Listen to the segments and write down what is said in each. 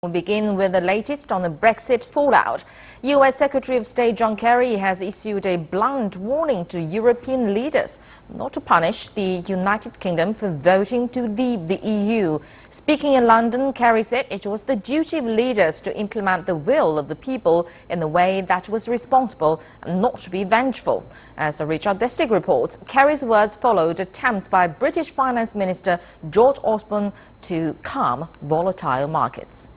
We'll begin with the latest on the Brexit fallout. U.S. Secretary of State John Kerry has issued a blunt warning to European leaders not to punish the United Kingdom for voting to leave the EU. Speaking in London, Kerry said it was the duty of leaders to implement the will of the people in the way that was responsible and not to be vengeful. As Richard Bestig reports, Kerry's words followed attempts by British Finance Minister George Osborne to calm volatile markets.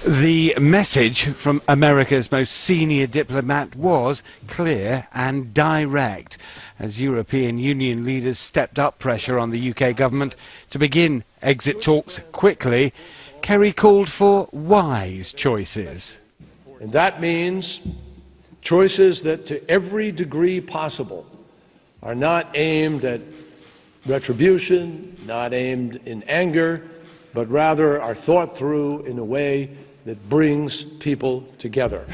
The message from America's most senior diplomat was clear and direct. As European Union leaders stepped up pressure on the UK government to begin exit talks quickly, Kerry called for wise choices. And that means choices that to every degree possible are not aimed at retribution, not aimed in anger, but rather are thought through in a way that brings people together.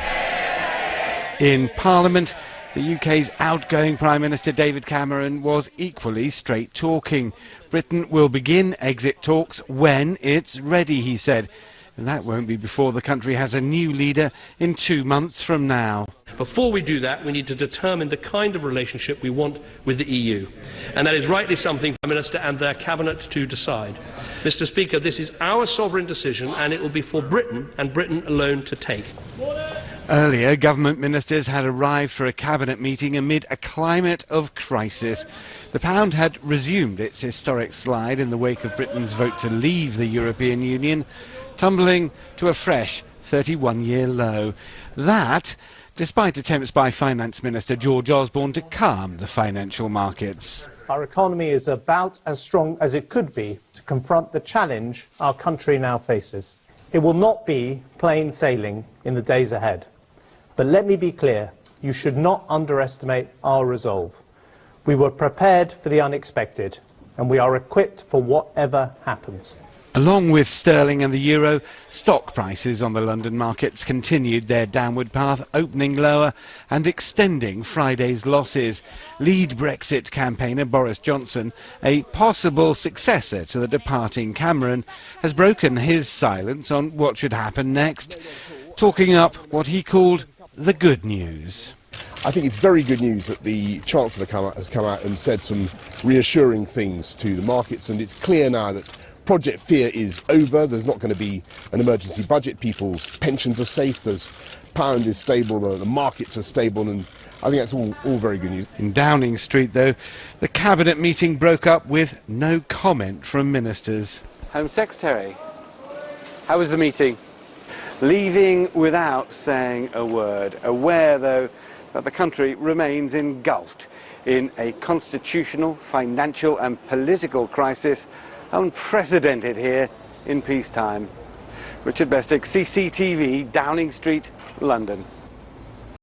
In Parliament, the UK's outgoing Prime Minister David Cameron was equally straight-talking. Britain will begin exit talks when it's ready, he said. And that won't be before the country has a new leader in 2 months from now. Before we do that, we need to determine the kind of relationship we want with the EU. And that is rightly something for the Minister and their Cabinet to decide. Mr. Speaker, this is our sovereign decision and it will be for Britain and Britain alone to take. Earlier, government ministers had arrived for a cabinet meeting amid a climate of crisis. The pound had resumed its historic slide in the wake of Britain's vote to leave the European Union, tumbling to a fresh 31-year low. That, despite attempts by Finance Minister George Osborne to calm the financial markets. Our economy is about as strong as it could be to confront the challenge our country now faces. It will not be plain sailing in the days ahead. But let me be clear, you should not underestimate our resolve. We were prepared for the unexpected, and we are equipped for whatever happens. Along with sterling and the euro, stock prices on the London markets continued their downward path, opening lower and extending Friday's losses. Lead Brexit campaigner Boris Johnson, a possible successor to the departing Cameron, has broken his silence on what should happen next, talking up what he called the good news. I think it's very good news that the Chancellor has come out and said some reassuring things to the markets, and it's clear now that Project Fear is over. There's not going to be an emergency budget. People's pensions are safe. The pound is stable. The markets are stable. And I think that's all very good news. In Downing Street, though, the cabinet meeting broke up with no comment from ministers. Home Secretary, how was the meeting? Leaving without saying a word. Aware, though, that the country remains engulfed in a constitutional, financial and political crisis unprecedented here in peacetime. Richard Bestig, CCTV, Downing Street, London.